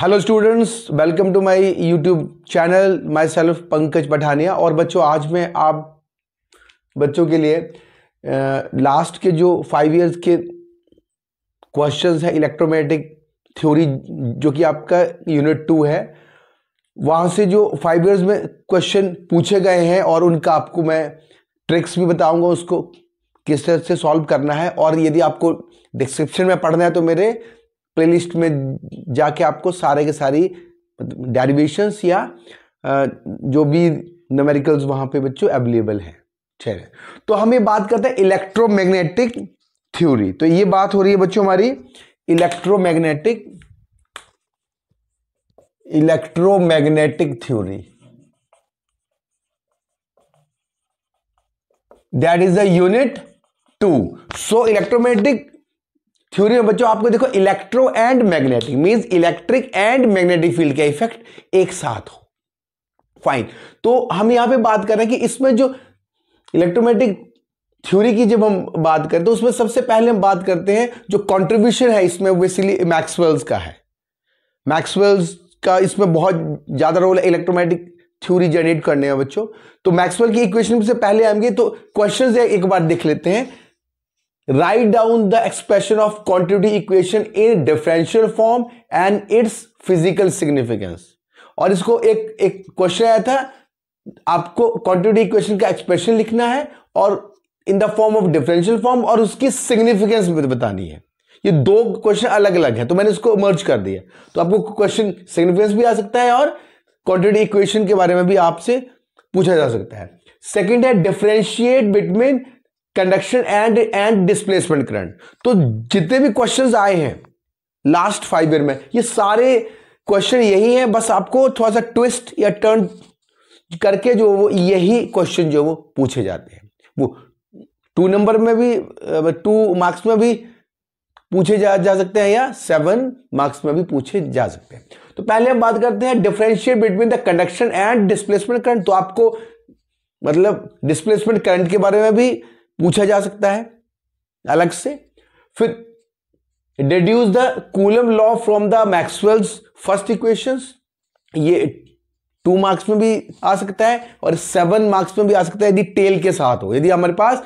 Hello students, welcome to my YouTube channel. Myself Pankaj Pathania. और बच्चों, आज मैं आप बच्चों के लिए लास्ट के जो 5 इयर्स के क्वेश्चंस है इलेक्ट्रोमैग्नेटिक थ्योरी, जो कि आपका यूनिट 2 है, वहाँ से जो 5 इयर्स में क्वेश्चन पूछे गए हैं और उनका आपको मैं ट्रिक्स भी बताऊंगा, उसको किस तरह से सॉल्व करना है। और यदि आपको डिस्क्रिप्शन में पढ़ना है तो मेरे प्लेलिस्ट में जाके आपको सारे के सारी डेरिवेशंस या जो भी न्यूमेरिकल्स वहाँ पे बच्चों अवेलेबल हैं। चलिए, तो हम ये बात करते हैं इलेक्ट्रोमैग्नेटिक थ्योरी। तो ये बात हो रही है बच्चों हमारी electromagnetic theory. That is the unit 2। So electromagnetic theory में बच्चों आपको देखो, electro and magnetic means electric and magnetic field का इफेक्ट एक साथ हो। फाइन। तो हम यहां पे बात कर रहे हैं कि इसमें जो इलेक्ट्रोमैग्नेटिक थ्योरी की जब हम बात करते हैं तो उसमें सबसे पहले हम बात करते हैं जो कंट्रीब्यूशन है इसमें बेसिकली मैक्सवेल्स का है। मैक्सवेल्स का इसमें बहुत ज्यादा रोल है इलेक्ट्रोमैग्नेटिक थ्योरी जनरेट करने में बच्चों। तो मैक्सवेल की इक्वेशन से पहले आएंगे तो क्वेश्चन एक बार देख लेते हैं। Write down the expression of continuity equation in differential form and its physical significance। और इसको एक क्वेश्चन आया था, आपको continuity equation का एक्सप्रेशन लिखना है और in the form of differential form और उसकी सिग्निफिकेंस बतानी है। ये दो क्वेश्चन अलग अलग है, तो मैंने इसको मर्ज कर दिया। तो आपको क्वेश्चन सिग्निफिकेंस भी आ सकता है और क्वांटिटी इक्वेशन के बारे में भी आपसे पूछा जा सकता है। सेकेंड है differentiate between conduction and displacement current. तो जितने भी क्वेश्चंस आए हैं लास्ट 5 ईयर में, ये सारे क्वेश्चन यही है, बस आपको थोड़ा सा ट्विस्ट या टर्न करके जो वो यही क्वेश्चन जो वो पूछे जाते हैं। वो 2 नंबर में भी 2 मार्क्स में भी पूछे जा सकते हैं या 7 मार्क्स में भी पूछे जा सकते हैं। तो पहले हम बात करते हैं differentiate between the conduction and displacement current. तो आपको मतलब डिस्प्लेसमेंट करंट के बारे में भी पूछा जा सकता है अलग से। फिर deduce the Coulomb law from the Maxwell's first equations, ये 2 मार्क्स में भी आ सकता है और 7 मार्क्स में भी आ सकता है यदि टेल के साथ हो। यदि हमारे पास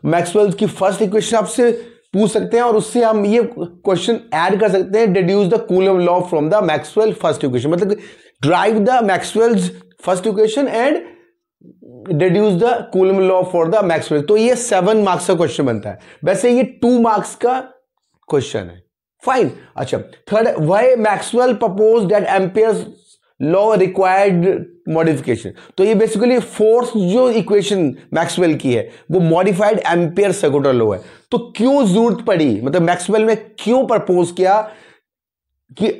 मैक्सवेल्स की फर्स्ट इक्वेशन आपसे पूछ सकते हैं और उससे हम ये क्वेश्चन ऐड कर सकते हैं, deduce the Coulomb law from the Maxwell first equation, मतलब drive the Maxwell's first equation and deduce the Coulomb law for the Maxwell. तो ये 7 मार्क्स का क्वेश्चन बनता है। वैसे ये 2 मार्क्स का क्वेश्चन है। फाइन। अच्छा, third, why Maxwell propose that Ampere's law required modification. तो ये बेसिकली फोर्स जो इक्वेशन मैक्सवेल की है वो मॉडिफाइड एम्पियर सर्कुलर लॉ है। तो क्यों जरूरत पड़ी, मतलब मैक्सवेल ने क्यों प्रपोज किया कि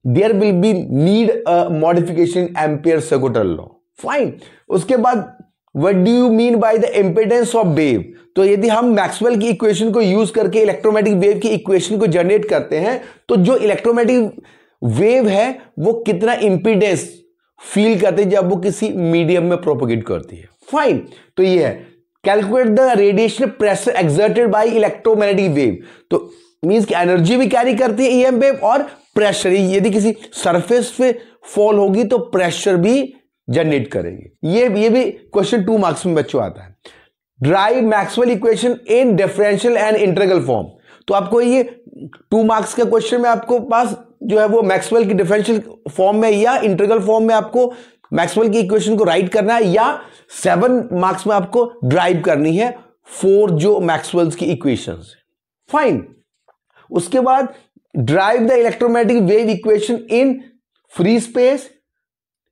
there will be need a modification Ampere circular law. Fine. उसके बाद what do you mean by the impedance of wave. तो यदि हम मैक्सवेल की इक्वेशन को यूज करके इलेक्ट्रोमैग्नेटिक वेव की इक्वेशन को जनरेट करते हैं तो जो इलेक्ट्रोमैग्नेटिक वेव है वो कितना इंपीडेंस फील करती है जब वो किसी मीडियम में प्रोपोगेट करती है। फाइन। तो ये है calculate the radiation pressure exerted by electromagnetic wave. तो मींस की एनर्जी भी कैरी करती है ईएम वेव और प्रेशर, यदि किसी सरफेस पे फॉल होगी तो प्रेशर भी जनरेट करेगी। ये भी क्वेश्चन 2 मार्क्स में बच्चों आता है। Drive Maxwell equation in differential and integral form. तो आपको ये 2 मार्क्स का क्वेश्चन में आपको पास जो है वो मैक्सवेल की डिफरेंशियल फॉर्म में या इंटीग्रल फॉर्म में आपको मैक्सवेल की इक्वेशन को राइट करना है, या 7 मार्क्स में आपको ड्राइव करनी है 4 जो मैक्सवेल्स की इक्वेशंस है। फाइन। उसके बाद drive the electromagnetic wave equation in free space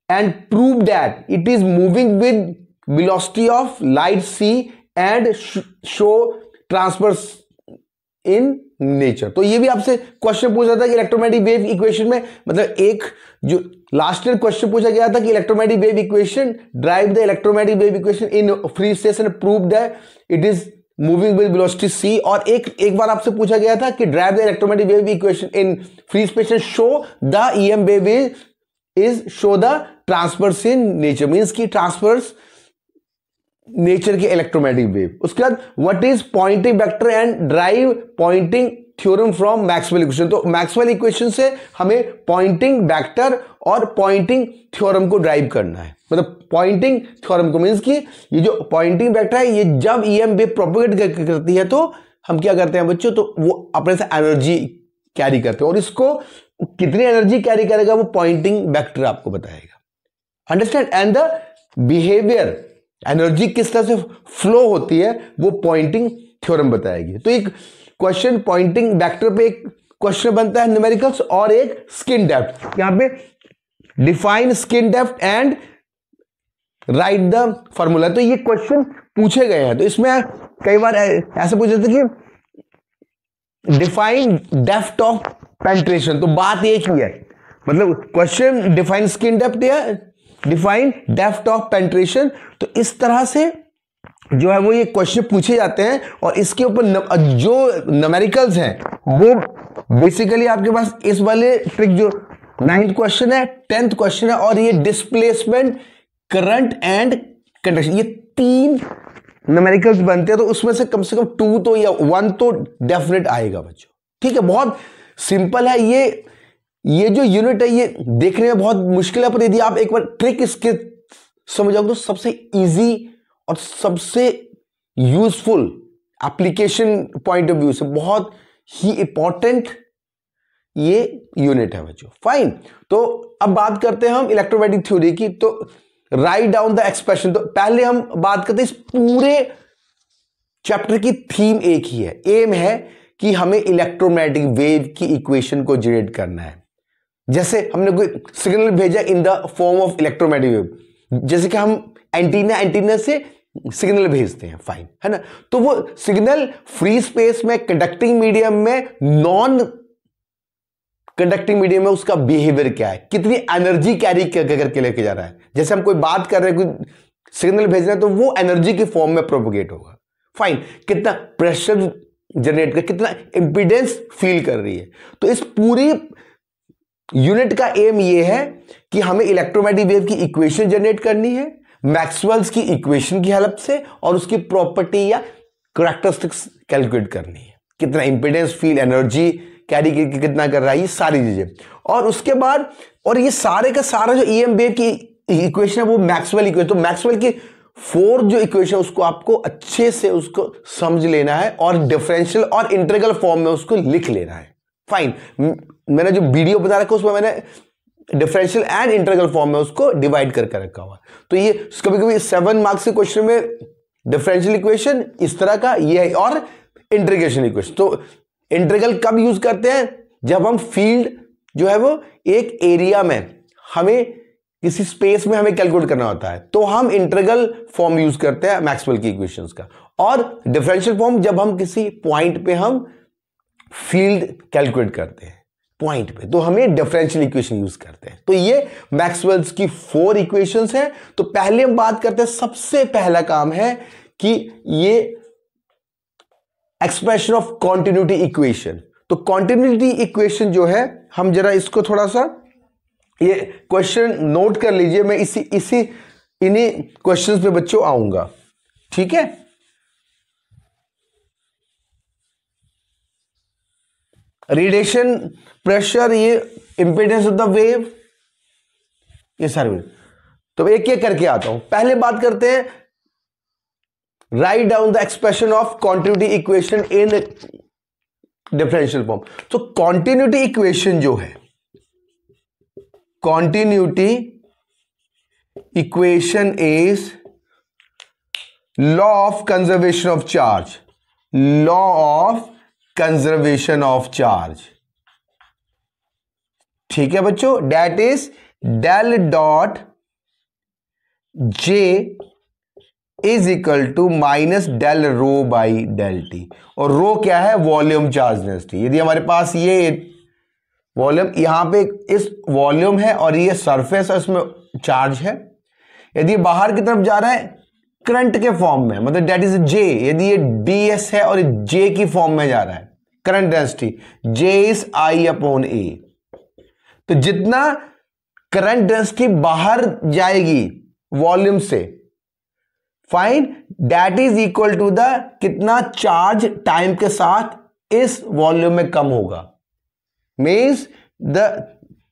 and prove that it is moving with velocity of light c and show transverse in nature। तो ये भी आपसे क्वेश्चन पूछा था कि इलेक्ट्रोमैग्नेटिक वेव इक्वेशन में, मतलब एक जो लास्ट ईयर क्वेश्चन पूछा गया था कि electromagnetic wave equation, derive the electromagnetic wave equation in free space and prove that it is moving with velocity c। और एक बार आपसे पूछा गया था कि derive the electromagnetic wave equation in free space and show the EM wave is show the transverse in nature, means की transverse nature के इलेक्ट्रोमैग्नेटिक वेव। उसके बाद what is Poynting vector and derive Poynting theorem from Maxwell equation. तो Maxwell equation से हमें Poynting vector और Poynting theorem को drive करना है। मतलब पॉइंटिंग थ्योरम को मींस कि ये जो पॉइंटिंग वेक्टर है ये जब ईएम वेव प्रोपेगेट करती है तो हम क्या करते हैं बच्चों, तो वो अपने से एनर्जी कैरी करते हैं और इसको कितनी एनर्जी कैरी करेगा वो पॉइंटिंग वेक्टर आपको बताएगा। Understand? And the behaviour, energy किस तरह से फ्लो होती है वो पॉइंटिंग थ्योरम बताएगी। तो एक क्वेश्चन पॉइंटिंग वेक्टर पे एक क्वेश्चन बनता है न्यूमेरिकल्स और एक स्किन डेप्थ। यहां पे define skin depth and right the formula. तो ये क्वेश्चन पूछे गए हैं। तो इसमें कई बार ऐसे पूछे थे कि डिफाइन डेप्थ ऑफ पेनिट्रेशन। तो बात एक ही है, मतलब क्वेश्चन डिफाइन स्किन डेप्थ या डिफाइन डेप्थ ऑफ पेनिट्रेशन। तो इस तरह से जो है वो ये क्वेश्चन पूछे जाते हैं और इसके ऊपर जो न्यूमेरिकल्स हैं वो बेसिकली आपके पास इस वाले ट्रिक जो 9th क्वेश्चन है, 10th क्वेश्चन है और ये डिस्प्लेसमेंट, करंट एंड कंडक्शन, ये 3 न्यूमेरिकल्स बनते हैं। तो उसमें से कम 2 तो या 1 तो डेफिनेट आएगा बच्चों। ठीक है, बहुत सिंपल है ये जो यूनिट है ये देखने में बहुत मुश्किल है, पर यदि आप एक बार ट्रिक इसके समझ जाओगे तो सबसे इजी और सबसे useful application point of view से बहुत ही इंपॉर्टेंट ये यूनिट है बच्चों। फाइन, तो अब बात करते हैं हम इलेक्ट्रोमैग्नेटिक थ्योरी की। तो राइट डाउन द एक्सप्रेशन। तो पहले हम बात करते हैं, इस पूरे चैप्टर की थीम एक ही है, एम है कि हमें इलेक्ट्रोमैग्नेटिक वेव की इक्वेशन को जनरेट करना है। जैसे हमने कोई सिग्नल भेजा in the form of electromagnetic wave, जैसे कि हम एंटीना से सिग्नल भेजते हैं, फाइन है ना। तो वो सिग्नल फ्री स्पेस में, कंडक्टिंग मीडियम में, नॉन कंडक्टिंग मीडियम में उसका बिहेवियर क्या है, कितनी एनर्जी कैरी करके लेके जा रहा है। जैसे हम कोई बात कर रहे हैं, कोई सिग्नल भेज रहे हैं तो वो एनर्जी के फॉर्म में प्रोपोगेट होगा। फाइन, कितना प्रेशर जनरेट कर, कितना इंपीडेंस फील कर रही है। तो इस पूरी यूनिट का एम ये है कि हमें इलेक्ट्रोमैग्नेटिक वेव की इक्वेशन जनरेट करनी है मैक्सवेल्स की इक्वेशन की हेल्प से और उसकी प्रॉपर्टी या कैरेक्टरिस्टिक्स कैलकुलेट करनी है, कितना इंपीडेंस फील, एनर्जी कैरी कितना कर रहा है, ये सारी चीजें। और उसके बाद और ये सारे का सारा जो ईएम वेव की इक्वेशन है वो मैक्सवेल इक्वेशन। तो मैक्सवेल की 4 जो इक्वेशन उसको आपको अच्छे से उसको समझ लेना है और डिफरेंशियल और इंटीग्रल फॉर्म में उसको लिख लेना है। फाइन, मैंने जो वीडियो बता रखा उसमें मैंने डिफरेंशियल एंड इंटीग्रल फॉर्म में उसको डिवाइड करके रखा हुआ। तो ये कभी कभी 7 मार्क्स के क्वेश्चन में डिफरेंशियल इक्वेशन इस तरह का ये है और इंटीग्रेशन इक्वेशन। तो इंटीग्रल कब यूज करते हैं, जब हम फील्ड जो है वो एक एरिया में हमें किसी स्पेस में हमें कैलकुलेट करना होता है तो हम इंटीग्रल फॉर्म यूज करते हैं मैक्सवेल की इक्वेशंस का। और डिफरेंशियल फॉर्म जब हम किसी पॉइंट पे हम फील्ड कैलकुलेट करते हैं पॉइंट पे, तो हमें डिफरेंशियल इक्वेशन यूज करते हैं। तो ये मैक्सवेल्स की 4 इक्वेशंस हैं। तो पहले हम बात करते हैं, सबसे पहला काम है कि ये एक्सप्रेशन ऑफ कॉन्टिन्यूटी इक्वेशन। तो कॉन्टिन्यूटी इक्वेशन जो है, हम जरा इसको थोड़ा सा ये क्वेश्चन नोट कर लीजिए। मैं इन्हीं क्वेश्चंस पे बच्चों आऊंगा, ठीक है। रेडिएशन, प्रेशर, ये इंपीडेंस ऑफ द वेव, ये सारे। तो एक एक करके आता हूं। पहले बात करते हैं, write down the expression of continuity equation in differential form. तो कॉन्टिन्यूटी इक्वेशन जो है, continuity equation is law of conservation of charge, law of conservation of charge, ठीक है बच्चों। That is del dot J is equal to minus del rho by del t. और rho क्या है, volume charge density. यदि हमारे पास ये volume, यहां पे इस वॉल्यूम है और ये सरफेस है, इसमें चार्ज है। यदि बाहर की तरफ जा रहा है करंट के फॉर्म में, मतलब डेट इज जे, यदि ये ds है और जे की फॉर्म में जा रहा है, current density J is I upon A। तो जितना करंट डेंसिटी बाहर जाएगी वॉल्यूम से, fine, that is equal to the कितना चार्ज टाइम के साथ इस वॉल्यूम में कम होगा। Means the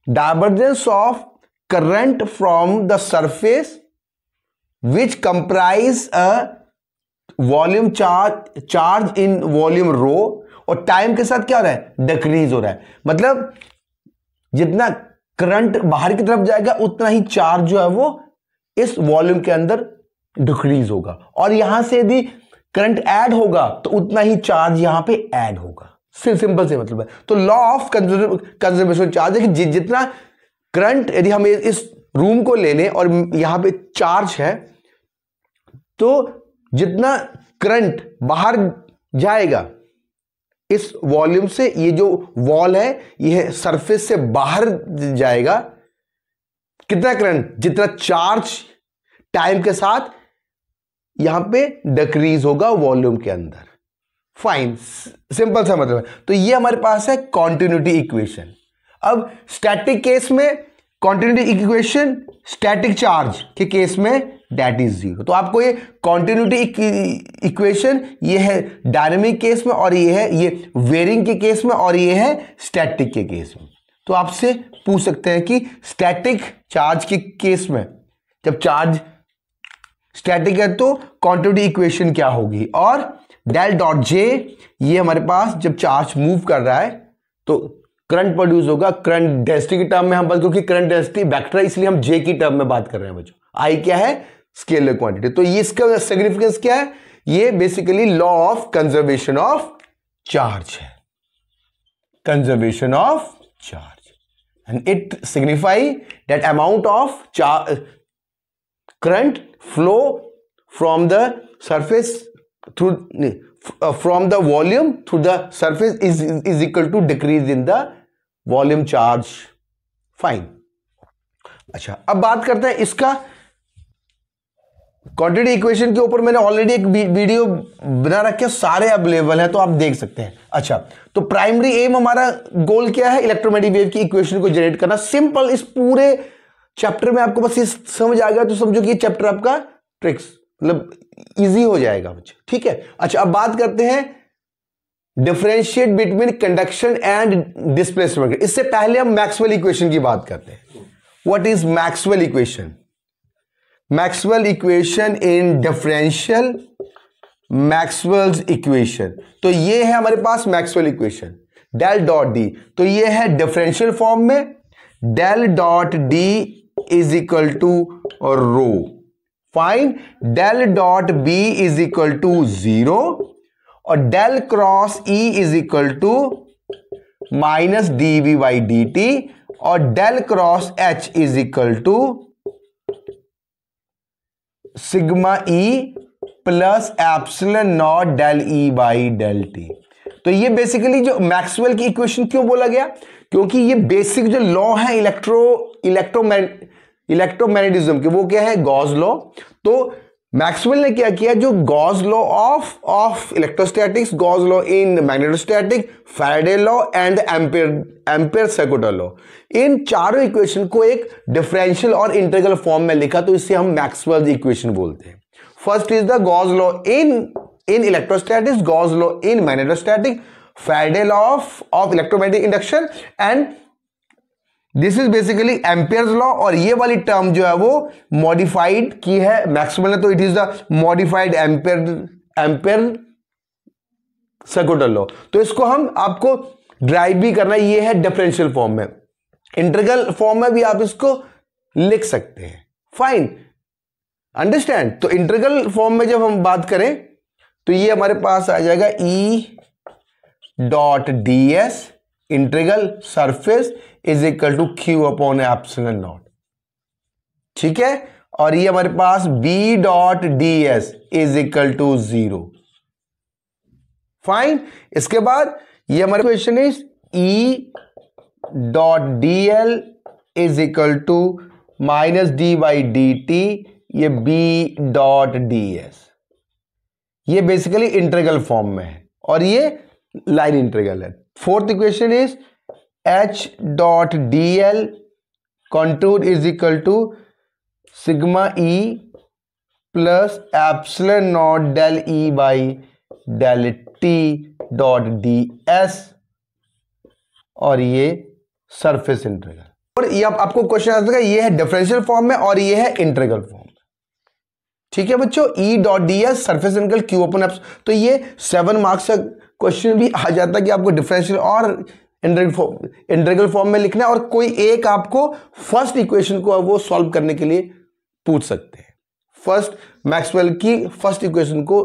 divergence of current from the surface which comprise a volume charge in volume rho, और टाइम के साथ क्या हो रहा है, डिक्रीज हो रहा है। मतलब जितना करंट बाहर की तरफ जाएगा उतना ही चार्ज जो है वो इस वॉल्यूम के अंदर डिक्रीज होगा, और यहां से यदि करंट ऐड होगा तो उतना ही चार्ज यहां पे ऐड होगा। सिंपल से मतलब है। तो लॉ ऑफ कंजर्वेशन चार्ज है कि जितना करंट, यदि हम इस रूम को ले लें और यहां पे चार्ज है, तो जितना करंट बाहर जाएगा इस वॉल्यूम से, ये जो वॉल है ये सरफेस से बाहर जाएगा, कितना करंट, जितना चार्ज टाइम के साथ यहां पे डिक्रीज होगा वॉल्यूम के अंदर। फाइन, सिंपल सा मतलब है। तो ये हमारे पास है कॉन्टिन्यूटी इक्वेशन। अब स्टैटिक केस में कॉन्टिन्यूटी इक्वेशन, स्टैटिक चार्ज के केस में दैट इज जीरो। तो आपको ये कॉन्टिन्यूटी इक्वेशन ये है डायनेमिक केस में, और ये है ये वेरिंग के केस में, और ये है स्टैटिक के केस में। तो आपसे पूछ सकते हैं कि स्टैटिक चार्ज के केस में, जब चार्ज स्टैटिक है तो कॉन्टिन्यूटी इक्वेशन क्या होगी, और डेल डॉट जे, ये हमारे पास जब चार्ज मूव कर रहा है तो करंट प्रोड्यूस होगा। करंट डेंसिटी की टर्म में हम बात, क्योंकि करंट डेंसिटी वेक्टर है इसलिए हम जे की टर्म में बात कर रहे हैं बच्चों। आई क्या है, स्केलर क्वांटिटी। तो ये इसका सिग्निफिकेंस क्या है, ये basically law of conservation of charge है, conservation of charge, and it signify that amount of current flow from the surface through from the volume through the surface is equal to decrease in the volume charge. Fine. अच्छा, अब बात करते हैं इसका quantity equation के ऊपर मैंने already एक वीडियो बना रखा है, सारे अवेलेबल हैं तो आप देख सकते हैं। अच्छा, तो प्राइमरी एम हमारा गोल क्या है, इलेक्ट्रोमैग्नेटिक वेव की इक्वेशन को जनरेट करना। सिंपल, इस पूरे चैप्टर में आपको बस ये समझ आ गया तो समझो कि ये चैप्टर आपका ट्रिक्स मतलब इजी हो जाएगा बच्चे, ठीक है। अच्छा, अब बात करते हैं differentiate between conduction and displacement. इससे पहले हम मैक्सवेल इक्वेशन की बात करते हैं। What is Maxwell equation? Maxwell equation in differential, Maxwell's equation. तो ये है हमारे पास Maxwell equation, del dot D. तो ये है डिफरेंशियल फॉर्म में, del dot D is equal to rho. Fine, del dot B is equal to 0 और del cross E is equal to minus D V by D t, और del cross H is equal to sigma E plus epsilon naught del E by del t. तो ये basically जो Maxwell की equation क्यों बोला गया, क्योंकि ये बेसिक जो लॉ है इलेक्ट्रोमैग्नेटिज्म के, वो क्या है, गॉस लॉ। तो मैक्सवेल ने क्या किया, जो Gauss law of electrostatics, Gauss law in magnetostatic, Faraday law and Ampere circular law, इन चारों इक्वेशन को एक डिफरेंशियल और इंटीग्रल फॉर्म में लिखा, तो इसे हम मैक्सवेल इक्वेशन बोलते हैं। First is the Gauss law in electrostatics, Gauss law in magnetostatic, Faraday law of electromagnetic induction, and this is basically Ampere's law. और ये वाली टर्म जो है वो मॉडिफाइड की है मैक्सवेल ने, तो it is the modified ampere circular law. तो इसको हम आपको ड्राइव भी करना, ये है डिफरेंशियल फॉर्म में। इंटीग्रल फॉर्म में भी आप इसको लिख सकते हैं। Fine, understand. तो इंटीग्रल फॉर्म में जब हम बात करें तो ये हमारे पास आ जाएगा E dot D S integral surface is equal to Q upon epsilon naught, ठीक है। और ये हमारे पास B dot D S is equal to 0। Fine, इसके बाद ये हमारे question is E dot D L is equal to minus D by D T, ये बी डॉट डी एस, ये बेसिकली इंटीग्रल फॉर्म में है और ये लाइन इंटीग्रल है। Fourth equation is H dot D l contour is equal to sigma E plus epsilon naught del E by del t dot D S और ये surface integral. और ये आपको क्वेश्चन आता है, ये है डिफरेंशियल फॉर्म में और ये है इंटीग्रल फॉर्म में। ठीक है बच्चों, E dot D S surface integral Q upon eps. तो ये 7 मार्क्स का क्वेश्चन भी आ जाता है कि आपको डिफरेंशियल और इंटीग्रल फॉर्म में लिखना है, और कोई एक आपको फर्स्ट इक्वेशन को वो सॉल्व करने के लिए पूछ सकते हैं। फर्स्ट मैक्सवेल की फर्स्ट इक्वेशन को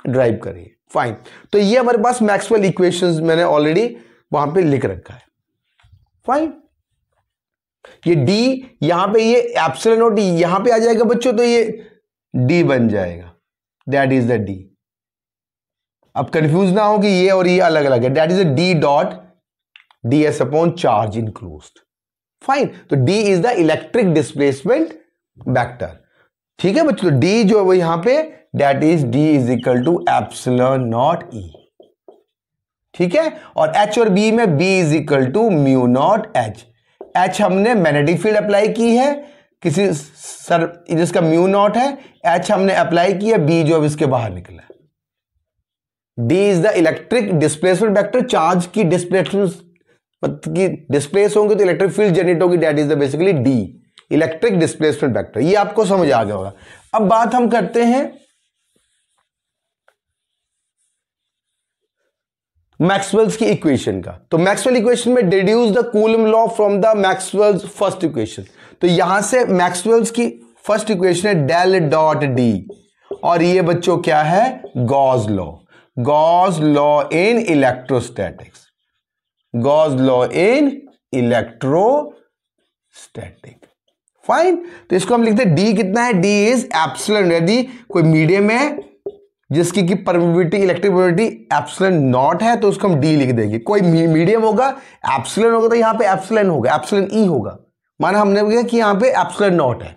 ड्राइव करिए। फाइन, तो ये हमारे पास मैक्सवेल इक्वेशंस मैंने ऑलरेडी वहां पे लिख रखा है। फाइन, ये डी यहां पे ये एप्सिलॉन नॉट यहां पे आ जाएगा बच्चों, तो ये डी बन जाएगा, दैट इज द डी। अब कंफ्यूज ना हो कि ये और ये अलग अलग है, that is the D dot D S upon charge enclosed. Fine, तो D is the electric displacement vector. ठीक है बच्चों, तो डी जो है वो यहां पे that is D is equal to epsilon naught E. ठीक है, और एच और बी में B is equal to mu naught H. H हमने मैग्नेटिक फील्ड अप्लाई की है किसी सर जिसका म्यू नॉट है, एच हमने अप्लाई किया, बी जो अब इसके बाहर निकला। D is the electric displacement vector. Charge की डिस्प्लेस होंगे तो इलेक्ट्रिक फील्ड जनरेट होगी, that is the basically D electric displacement vector. ये आपको समझ आ गया होगा। अब बात हम करते हैं मैक्सवेल्स की इक्वेशन का। तो मैक्सवेल इक्वेशन में deduce the Coulomb law from the Maxwell's first equation. तो यहां से मैक्सवेल्स की फर्स्ट इक्वेशन है डेल डॉट डी, और ये बच्चों क्या है, Gauss law. Gauss law in electrostatics, Gauss law in electrostatic. Fine, तो इसको हम लिखते हैं डी कितना है, डी इज एप्सिलॉन। यदि कोई मीडियम है जिसकी की permittivity electric permittivity epsilon not है तो उसको हम डी लिख देंगे। कोई मीडियम होगा एप्सिलॉन होगा तो यहां पे एप्सिलॉन होगा, एप्सिलॉन ई होगा, माना हमने बोला कि यहां पे एप्सिलॉन नॉट है।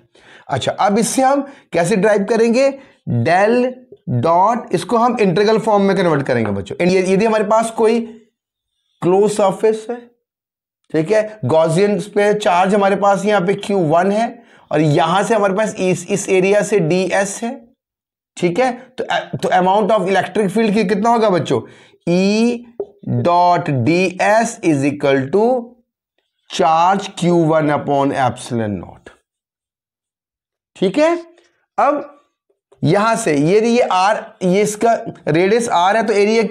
अच्छा, अब इससे हम कैसे ड्राइव करेंगे, डेल डॉट, इसको हम इंटीग्रल फॉर्म में कन्वर्ट करेंगे बच्चों। यदि हमारे पास कोई क्लोज सरफेस है, ठीक है, गॉसियन पे चार्ज हमारे पास यहां पे Q1 है और यहां से हमारे पास इस एरिया से ds है, ठीक है, तो अमाउंट ऑफ इलेक्ट्रिक फील्ड की कितना होगा बच्चों, E dot ds is equal to charge Q1 upon epsilon naught. ठीक है, अब यहां से ये r, ये इसका रेडियस r है तो एरिया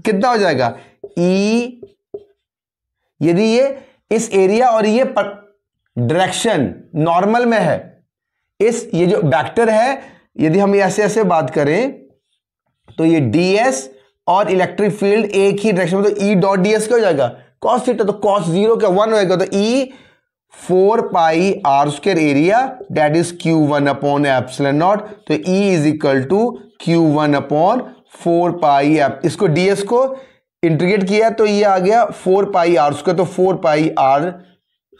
कितना हो जाएगा E। यदि ये इस एरिया और ये डायरेक्शन नॉर्मल में है, ये जो वेक्टर है, यदि हम ऐसे ऐसे बात करें तो ये ds और इलेक्ट्रिक फील्ड एक ही डायरेक्शन में, तो E डॉट ds क्या हो जाएगा, cos थीटा, तो cos 0 का 1 होएगा, तो E 4 pi r square area that is Q1 upon epsilon naught. तो E is equal to Q1 upon 4 pi, इसको ds को इंटीग्रेट किया तो ये आ गया 4 पाई r स्क्वायर, तो 4 पाई r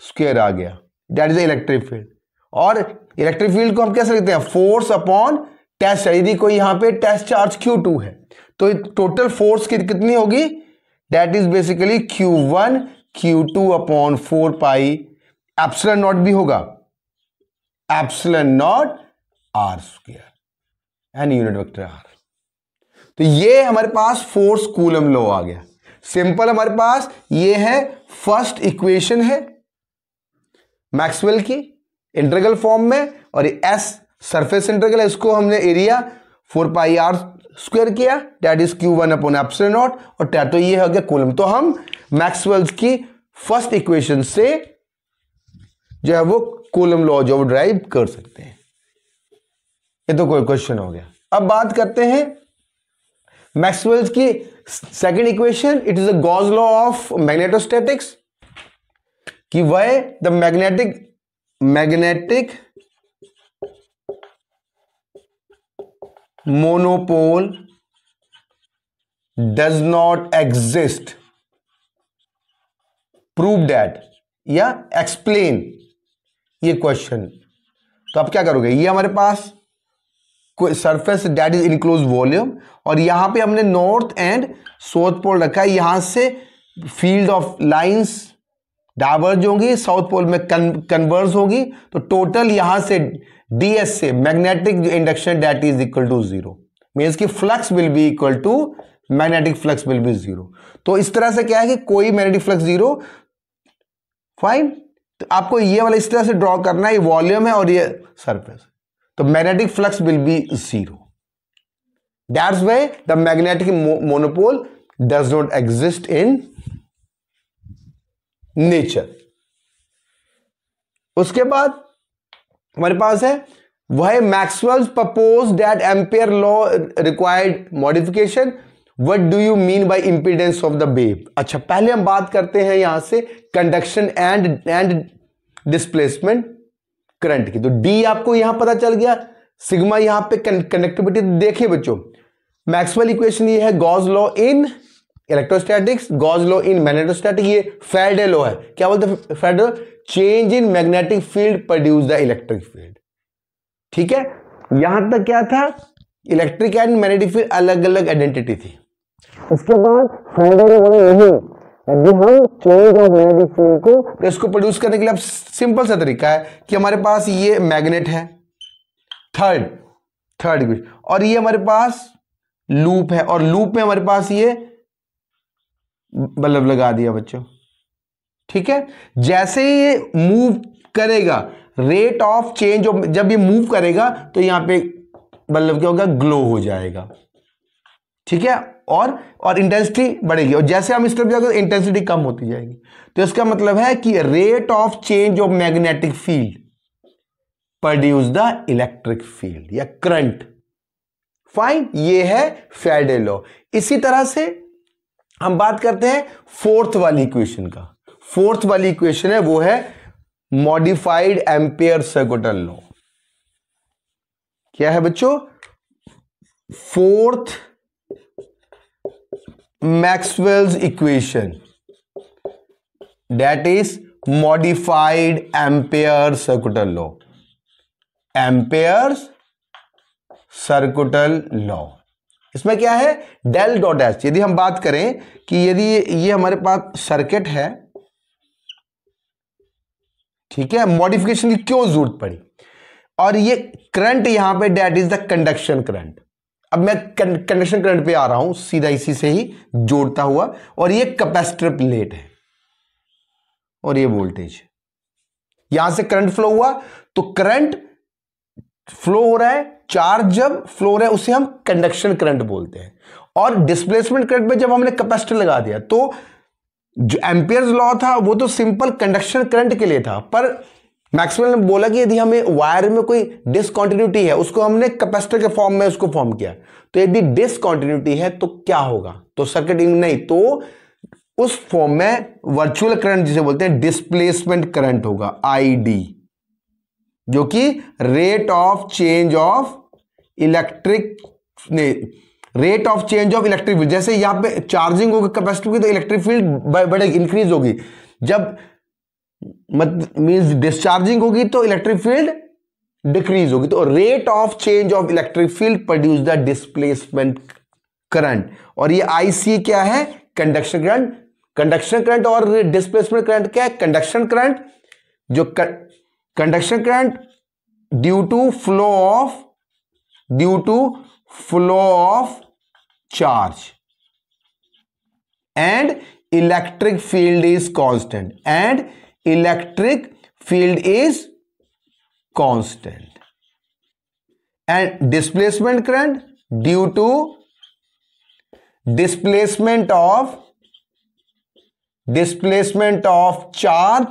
स्क्वायर आ गया, दैट इज इलेक्ट्रिक फील्ड। और इलेक्ट्रिक फील्ड को हम कैसे लिखते हैं, फोर्स अपॉन टेस्ट। यदि कोई यहां पे टेस्ट चार्ज Q2 है तो टोटल फोर्स कितनी होगी, that is basically Q1 Q2 upon 4 pi epsilon not भी होगा, epsilon not r square and unit vector r। तो ये हमारे पास फोर्स कूलम लॉ आ गया। सिंपल, हमारे पास ये है फर्स्ट इक्वेशन है मैक्सवेल की इंटीग्रल फॉर्म में, और ये S सरफेस इंटीग्रल है, इसको हमने एरिया 4 पाई r स्क्वायर किया, that is Q1 upon epsilon not, और तो ये हो गया कूलम। तो हम मैक्सवेल्स की फर्स्ट इक्वेशन से जो है वो कूलम लॉ जो ड्राइव कर सकते हैं। ये तो कोई क्वेश्चन हो गया। अब बात करते हैं मैक्सवेल्स की second equation, it is the Gauss law of magnetostatics, कि वह the magnetic monopole does not exist, prove that या एक्सप्लेन ये क्वेश्चन। तो आप क्या करोगे, ये हमारे पास कोई surface that is enclose volume, और यहां पे हमने नॉर्थ एंड साउथ पोल रखा है, यहां से फील्ड ऑफ लाइंस डाइवर्ज होंगी, साउथ पोल में कन्वर्ज होगी, तो टोटल यहां से ds से मैग्नेटिक जो induction that is equal to 0, means की flux will be equal to magnetic flux will be zero. तो इस तरह से क्या है कि कोई मैग्नेटिक फ्लक्स जीरो, फाइन। तो आपको ये वाला इस तरह से ड्रॉ करना है, ये वॉल्यूम है और ये सरफेस, तो magnetic flux will be zero. That's why the magnetic monopole does not exist in nature. उसके बाद हमारे पास है वह Maxwell's propose that ampere law required modification. What do you mean bye impedance of the wave. अच्छा, पहले हम बात करते हैं यहां से कंडक्शन एंड डिस्प्लेसमेंट करंट की। तो डी आपको यहां पता चल गया, सिग्मा यहां पे कंडक्टिविटी। देखिए बच्चों, मैक्सवेल इक्वेशन ये है Gauss law in electrostatics, Gauss law in magnetostatic, ये फैराडे लॉ है। क्या बोलते हैं Faraday? Change in magnetic field produce the electric field. ठीक है, यहां तक क्या था, इलेक्ट्रिक एंड मैग्नेटिक फील्ड अलग अलग आइडेंटिटी थी। उसके बाद फैराडे ने बोला नहीं, यदि हम चेंज ऑफ मैग्नेटिक फील्ड को, तो इसको प्रोड्यूस करने के लिए अब सिंपल सा तरीका है कि हमारे पास ये मैग्नेट है, थर्ड और ये हमारे पास लूप है, और लूप में हमारे पास ये बल्ब लगा दिया बच्चों। ठीक है, जैसे ही ये मूव करेगा, रेट ऑफ चेंज ऑफ, जब ये मूव करेगा तो यहां पे बल्ब क्या होगा, ग्लो हो जाएगा। ठीक है, और इंटेंसिटी बढ़ेगी, और जैसे हम इस तरफ जाएंगे तो इंटेंसिटी कम होती जाएगी। तो इसका मतलब है कि rate of change of magnetic field produce the electric field या करंट। फाइन, ये है फैराडे लॉ। इसी तरह से हम बात करते हैं फोर्थ वाली इक्वेशन का। फोर्थ वाली इक्वेशन है वो है मॉडिफाइड एम्पियर सर्कुलर लॉ। क्या है बच्चों? Fourth Maxwell's equation, that is modified ampere circular law. Ampere circular law, इसमें क्या है, डेल डॉट एच। यदि हम बात करें कि यदि ये हमारे पास सर्किट है, ठीक है, मॉडिफिकेशन की क्यों जरूरत पड़ी, और ये करंट यहां पे that is the conduction current. अब मैं कंडक्शन करंट पे आ रहा हूं सीधा इसी से ही जोड़ता हुआ, और ये कैपेसिटर प्लेट है और ये वोल्टेज। यहां से करंट फ्लो हुआ, तो करंट फ्लो हो रहा है, चार्ज जब फ्लो हो रहा है उसे हम कंडक्शन करंट बोलते हैं। और डिस्प्लेसमेंट करंट में जब हमने कैपेसिटर लगा दिया, तो जो एम्पियर्स लॉ था वो तो सिंपल कंडक्शन करंट के लिए था, पर मैक्सवेल ने बोला कि यदि हमें वायर में कोई डिसकंटिन्यूटी है, उसको हमने कैपेसिटर के फॉर्म में उसको फॉर्म किया, तो यदि डिसकंटिन्यूटी है तो क्या होगा, तो सर्किट नहीं, तो उस फॉर्म में वर्चुअल करंट जिसे बोलते हैं डिस्प्लेसमेंट करंट होगा, आईडी, जो कि rate of change of electric rate of change of electric field. जैसे यहां पे चार्जिंग होगी कैपेसिटर की, तो इलेक्ट्रिक फील्ड बढ़ेगी, इंक्रीज होगी। जब मींस डिस्चार्जिंग होगी तो इलेक्ट्रिक फील्ड डिक्रीज होगी। तो rate of change of electric field produce the displacement current. और ये आईसी क्या है, कंडक्शन करंट। कंडक्शन करंट और डिस्प्लेसमेंट करंट क्या है, कंडक्शन करंट, जो conduction current due to flow of charge, and electric field is constant, and electric field is constant, and displacement current due to displacement of charge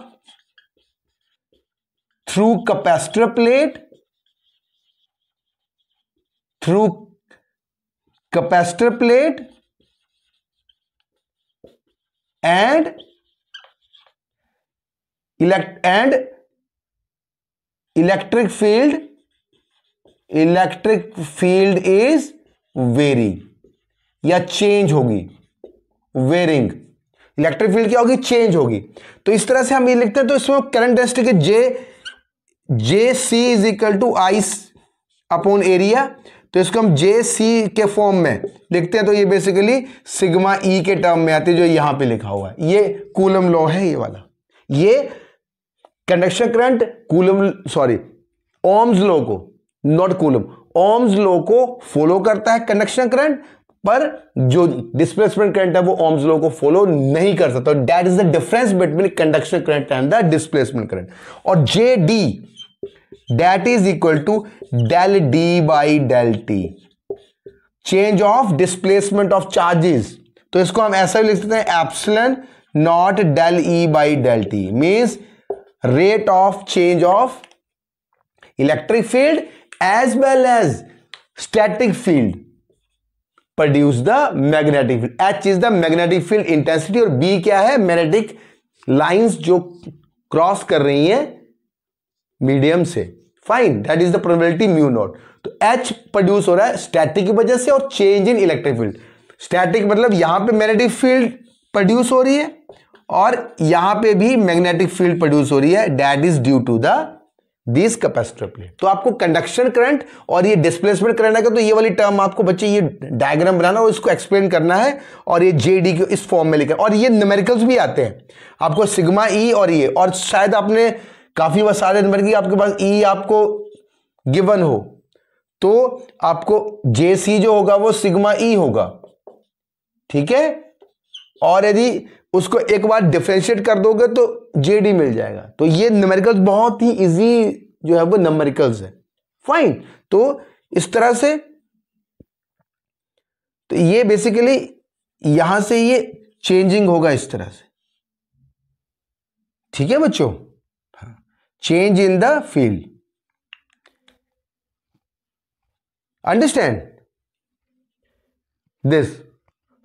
through capacitor plate and electric field is varying या change होगी, varying. Electric field क्या होगी, change होगी। तो इस तरह से हम ये लिखते हैं, तो इसमें करंट डेंसिटी के J C is equal to I upon area, तो इसको हम जे सी के फॉर्म में लिखते हैं। तो ये बेसिकली सिग्मा ई के टर्म में आती है, जो यहां पे लिखा हुआ है। ये कूलम लॉ है, ये वाला, ये कंडक्शन करंट ओम्स लॉ को, नॉट कूलम, ओम्स लॉ को फॉलो करता है कंडक्शन करंट, पर जो डिस्प्लेसमेंट करंट है वो ओम्स लॉ को फॉलो नहीं कर सकता। That is the difference between conduction current and the displacement current. और J D that is equal to del D by del T, change of displacement of charges. तो इसको हम ऐसा भी लिख सकते हैं epsilon naught del E by del T, means rate of change of electric field as well as static field produce the magnetic field. H is the magnetic field intensity और B क्या है, मैग्नेटिक लाइंस जो cross कर रही हैं medium से। Fine, that is the probability mu naught. तो H produce हो रहा है स्टैटिक की वजह से और change in electric field. Static मतलब यहां पे मैग्नेटिक फील्ड प्रोड्यूस हो रही है और यहां पे भी मैग्नेटिक फील्ड प्रोड्यूस हो रही है, that is due to the this capacitor plate. तो आपको कंडक्शन करंट और ये डिस्प्लेसमेंट करंट आएगा, तो ये वाली टर्म आपको बच्चे ये डायग्राम बनाना और इसको एक्सप्लेन करना है और ये जेडी को इस फॉर्म में लिखना। और ये न्यूमेरिकल्स भी आते हैं आपको, सिग्मा ई और ये, और शायद आपने काफी बार सारे न्यूमेरिकल आपके पास ई आपको गिवन हो तो आपको जे सी जो होगा वो सिग्मा ई होगा, ठीक है। और यदि उसको एक बार डिफरेंशिएट कर दोगे तो जेडी मिल जाएगा। तो ये न्यूमेरिकल्स बहुत ही इजी जो है वो न्यूमेरिकल्स है। फाइन, तो इस तरह से तो ये बेसिकली यहां से ये चेंजिंग होगा इस तरह से, ठीक है बच्चों, change in the field, understand this.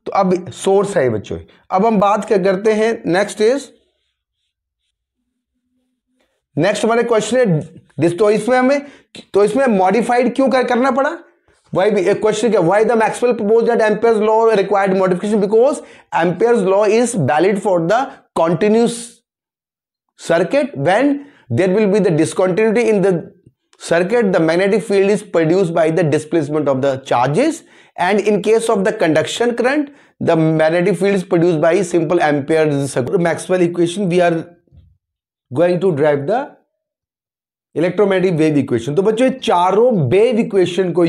तो अब सोर्स है बच्चों। अब हम बात क्या करते हैं, नेक्स्ट हमारे क्वेश्चन है दिस। तो इसमें मॉडिफाइड क्यों करना पड़ा, वाई भी एक क्वेश्चन क्या, why the Maxwell propose that Ampere's law required modification, because Ampere's law is valid for the continuous circuit, when there will be the discontinuity in the circuit, the magnetic field is produced by the displacement of the charges, and in case of the conduction current, the magnetic field is produced by simple Ampere's Maxwell equation. We are going to derive the electromagnetic wave equation. तो बच्चों चारों wave equation को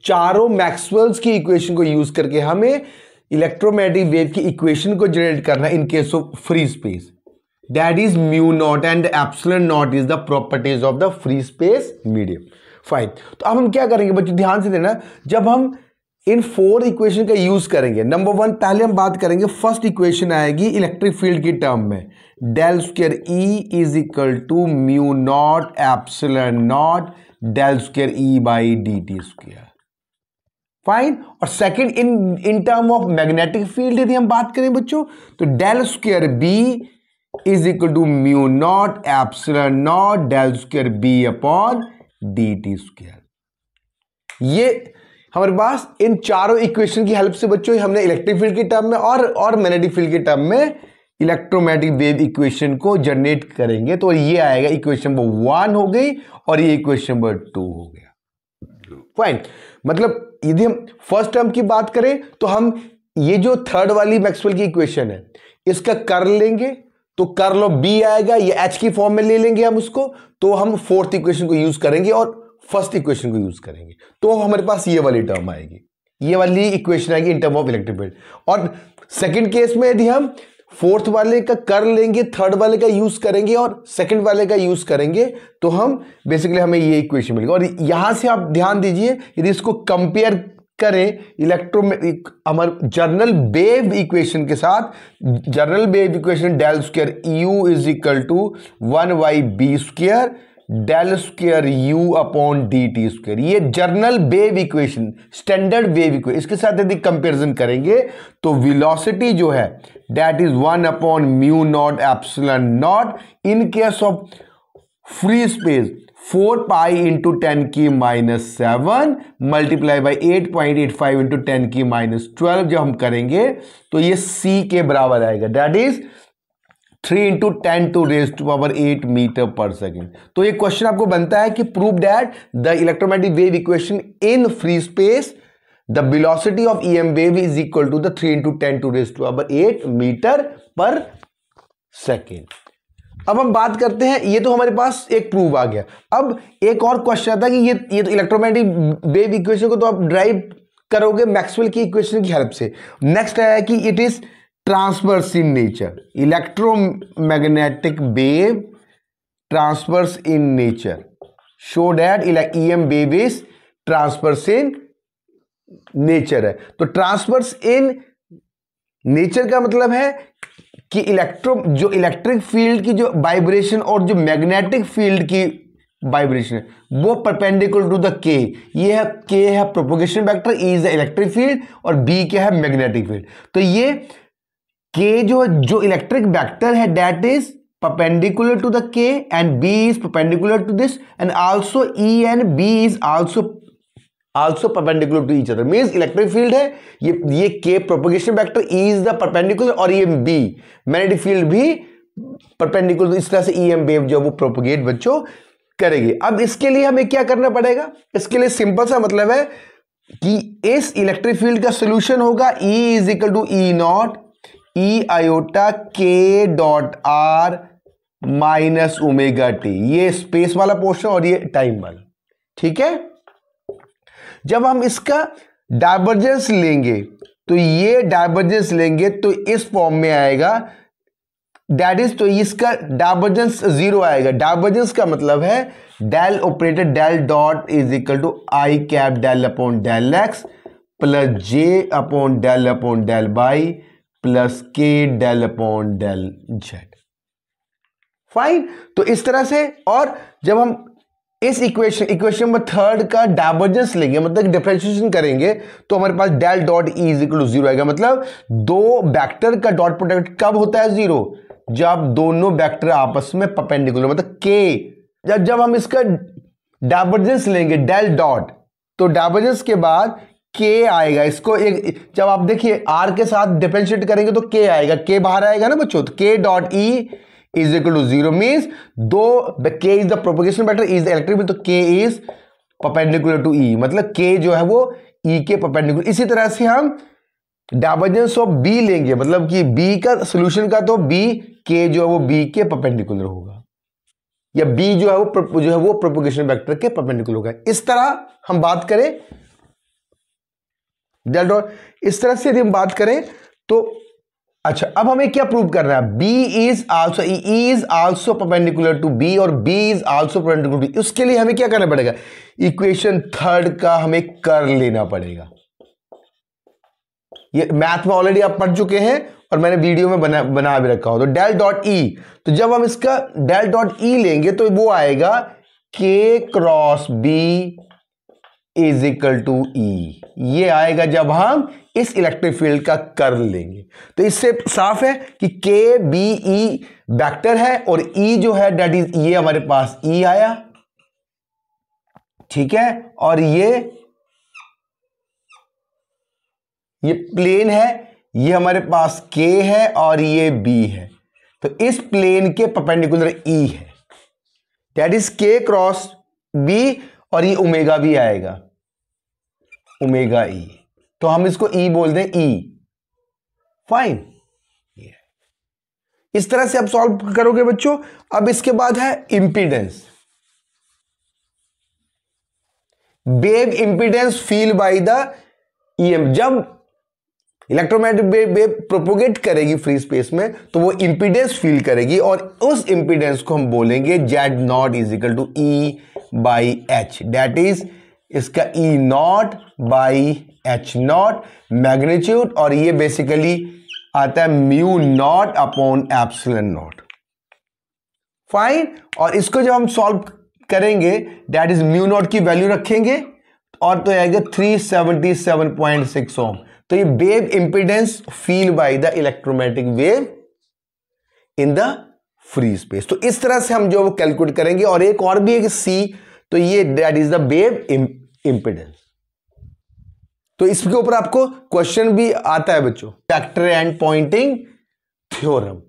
चारों Maxwell's की equation को use करके हमें electromagnetic wave की इक्वेशन को जनरेट करना इन case of free space, that is mu naught and epsilon naught is the properties of the free space medium. Fine, तो अब हम क्या करेंगे बच्चों, ध्यान से देना, जब हम इन 4 इक्वेशन का यूज करेंगे, नंबर 1 पहले हम बात करेंगे, फर्स्ट इक्वेशन आएगी इलेक्ट्रिक फील्ड की टर्म में, del square E is equal to mu naught epsilon naught del square E by D T square. Fine, और second in term of magnetic field यदि हम बात करें बच्चों, तो del square B is equal to mu naught epsilon naught del square b upon dt square। ये हमारे पास इन चारों इक्वेशन की हेल्प से बच्चों हमने इलेक्ट्रिक फील्ड की टर्म में और मैग्नेटिक फील्ड की टर्म में इलेक्ट्रोमैग्नेटिक वेव इक्वेशन को जनरेट करेंगे। तो ये आएगा इक्वेशन नंबर 1 हो गई और ये इक्वेशन नंबर 2 हो गया। फाइन, मतलब यदि हम फर्स्ट टर्म की बात करें तो हम ये जो थर्ड वाली मैक्सवेल की इक्वेशन है इसका कर लेंगे, तो कर्ल ऑफ बी आएगा, ये एच की फॉर्म में ले लेंगे हम उसको, तो हम फोर्थ इक्वेशन को यूज करेंगे और फर्स्ट इक्वेशन को यूज करेंगे, तो हमारे पास ये वाली टर्म आएगी, ये वाली इक्वेशन आएगी इन टर्म ऑफ इलेक्ट्रिक फील्ड। और सेकंड केस में यदि हम फोर्थ वाले का कर लेंगे, थर्ड वाले का यूज करेंगे और सेकंड वाले का यूज करेंगे, तो हम बेसिकली हमें ये इक्वेशन मिलेगी। और यहां से आप ध्यान दीजिए, यदि इसको कंपेयर करें हमारे जर्नल वेव इक्वेशन के साथ, general wave equation del square U is equal to 1 by B square del square U upon D T square, ये general wave equation, standard wave equation, इसके साथ यदि कंपेरिजन करेंगे तो वेलोसिटी जो है that is 1 upon mu naught epsilon naught, in case of free space 4 pi into 10 की -7 multiply by 8.85 into 10 की -12 जब हम करेंगे तो ये c के बराबर आएगा, that is 3 into 10 to raise to power 8 meter per second. तो ये क्वेश्चन आपको बनता है कि prove that the electromagnetic wave equation in free space the velocity of EM wave is equal to the 3 into 10 to raise to power 8 meter per second. अब हम बात करते हैं, ये तो हमारे पास एक प्रूव आ गया। अब एक और क्वेश्चन आता है कि ये तो इलेक्ट्रोमैग्नेटिक वेव इक्वेशन को तो आप ड्राइव करोगे मैक्सवेल की इक्वेशन की हेल्प से। नेक्स्ट है कि it is transverse in nature, electromagnetic wave transverse in nature, show that EM wave is transverse in nature है। तो ट्रांसवर्स इन नेचर का मतलब है कि जो इलेक्ट्रिक फील्ड की जो वाइब्रेशन और जो मैग्नेटिक फील्ड की वाइब्रेशन है वो परपेंडिकुलर टू द के। ये है के है propagation vector, E is the electric field और बी क्या है मैग्नेटिक फील्ड। तो ये के जो इलेक्ट्रिक वेक्टर है that is perpendicular to the k and b is perpendicular to this, and also E and B is also perpendicular to each other, means electric field है ये k propagation vector, E is the perpendicular और ये B magnetic field भी perpendicular, इस तरह से EM wave जो वो propagate बच्चों करेगी। अब इसके लिए हमें क्या करना पड़ेगा, इसके लिए सिंपल सा मतलब है कि इस इलेक्ट्रिक फील्ड का सोल्यूशन होगा E is equal to E naught E iota K dot R minus omega T, ये स्पेस वाला पोर्शन और ये टाइम वाला, ठीक है। जब हम इसका डाइवर्जेंस लेंगे तो ये डाइवर्जेंस लेंगे तो इस फॉर्म में आएगा, दैट इज, तो इसका डाइवर्जेंस जीरो आएगा। डाइवर्जेंस का मतलब है del operator del dot is equal to I cap del upon del X plus J upon del by plus K del upon del Z, fine. तो इस तरह से, और जब हम इस इक्वेशन नंबर थर्ड का डाइवर्जेंस लेंगे मतलब डिफरेंशिएशन करेंगे तो हमारे पास del dot E is equal to zero आएगा। मतलब दो वेक्टर का डॉट प्रोडक्ट कब होता है जीरो, जब दोनों वेक्टर आपस में परपेंडिकुलर, मतलब के। जब हम इसका डाइवर्जेंस लेंगे डेल डॉट, तो डाइवर्जेंस के बाद के आएगा, इसको एक जब आप देखिए आर के साथ डिफरेंशिएट करेंगे तो के आएगा, के बाहर आएगा ना बच्चों, तो K dot E is equal to zero, means K is the propagation vector, is the electric field, तो के इज परपेंडिकुलर टू ई, मतलब के जो है वो ई के परपेंडिकुलर। इसी तरह से हम डाइवर्जेंस ऑफ बी लेंगे, मतलब कि बी का सोल्यूशन का, तो बी के जो है वो बी के परपेंडिकुलर होगा, या बी जो है वो प्रोपगेशन वेक्टर के परपेंडिकुलर होगा। इस तरह हम बात करें डेल डॉट, इस तरह से यदि हम बात करें तो अच्छा, अब हमें क्या प्रूव करना है, B is also, E is also perpendicular to B और B is also perpendicular to B. उसके लिए हमें क्या करना पड़ेगा, इक्वेशन थर्ड का हमें कर लेना पड़ेगा। ये मैथ में ऑलरेडी आप पढ़ चुके हैं और मैंने वीडियो में बना भी रखा हो। तो डेल डॉट ई, तो जब हम इसका डेल डॉट ई लेंगे तो वो आएगा K cross B is equal to E, ये आएगा जब हम इस इलेक्ट्रिक फील्ड का कर लेंगे। तो इससे साफ है कि के बी ई वेक्टर है और ई जो है दैट इज, ये हमारे पास ई आया, ठीक है, और ये प्लेन है, ये हमारे पास के है और ये बी है, तो इस प्लेन के परपेंडिकुलर ई है, दैट इज के क्रॉस बी, और ये ओमेगा भी आएगा, ओमेगा ई, तो हम इसको ई बोल दें, ई, फाइन। इस तरह से आप सॉल्व करोगे बच्चों। अब इसके बाद है impedance, wave impedance feel by the EM. जब इलेक्ट्रोमैग्नेटिक वेव प्रोपोगेट करेगी फ्री स्पेस में तो वो इंपीडेंस फील करेगी, और उस इंपीडेंस को हम बोलेंगे Z naught is equal to E by H, that is इसका E naught by H naught magnitude, और ये बेसिकली आता है mu naught upon epsilon naught, fine. और इसको जब हम सॉल्व करेंगे दैट इज म्यू नॉट की वैल्यू रखेंगे और तो आएगा 377.6 ओम। तो ये wave impedance feel by the electromagnetic wave in the free space. तो इस तरह से हम जो वो कैलकुलेट करेंगे। और एक और भी है कि सी, तो ये that is the wave impedance. तो इसके ऊपर आपको क्वेश्चन भी आता है बच्चों, वेक्टर एंड पॉइंटिंग थ्योरम।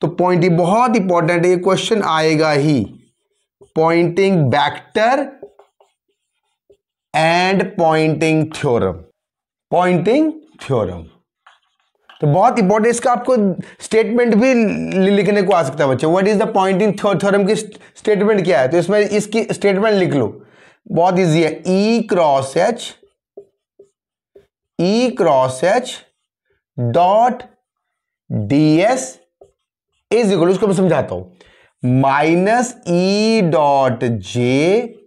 तो पॉइंटिंग बहुत इंपॉर्टेंट है, ये क्वेश्चन आएगा ही, Poynting vector and Poynting theorem, Poynting theorem. तो बहुत इंपॉर्टेंट, इसका आपको स्टेटमेंट भी लिखने को आ सकता है बच्चों। What is the Poynting theorem की स्टेटमेंट क्या है, तो इसमें इसकी स्टेटमेंट लिख लो, बहुत इजी है। E cross H E cross H dot D S is equal, उसको मैं समझाता हूं, minus E dot J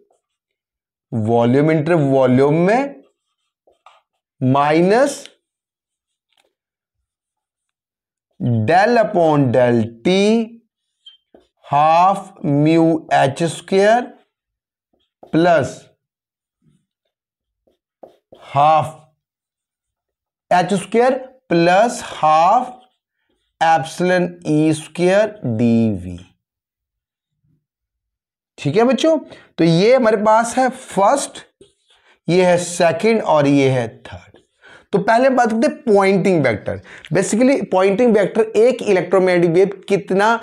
volume inter volume में minus del upon del T half mu H square plus half H square plus half epsilon E square DV. ठीक है बच्चों, तो ये हमारे पास है फर्स्ट, ये है सेकंड और ये है थर्ड। तो पहले बात करते हैं Poynting vector. Basically Poynting vector एक इलेक्ट्रोमैग्नेटिक वेव कितना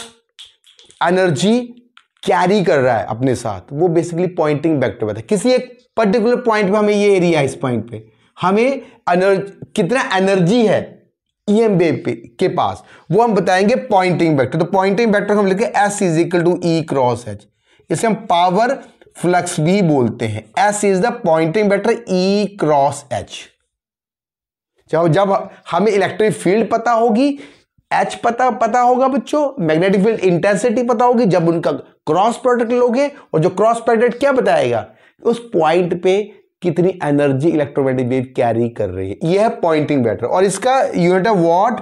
एनर्जी कैरी कर रहा है अपने साथ, वो बेसिकली पॉइंटिंग वेक्टर बताता है। किसी एक पर्टिकुलर पॉइंट पे हमें ये एरिया है, इस पॉइंट पे हमें कितना एनर्जी है ईएम वेव के पास, वो हम बताएंगे पॉइंटिंग वेक्टर। तो पॉइंटिंग वेक्टर हम लिखे S is equal to E cross H, इसे हम पावर फ्लक्स भी बोलते हैं। S is the Poynting vector E cross H. जब हमें इलेक्ट्रिक फील्ड पता होगी, एच पता होगा बच्चों, मैग्नेटिक फील्ड इंटेंसिटी पता होगी, जब उनका क्रॉस प्रोडक्ट लोगे, और जो क्रॉस प्रोडक्ट क्या बताएगा उस पॉइंट पे कितनी एनर्जी इलेक्ट्रोमैग्नेटिक वेव कैरी कर रही है। यह है पॉइंटिंग वेक्टर और इसका यूनिट है वॉट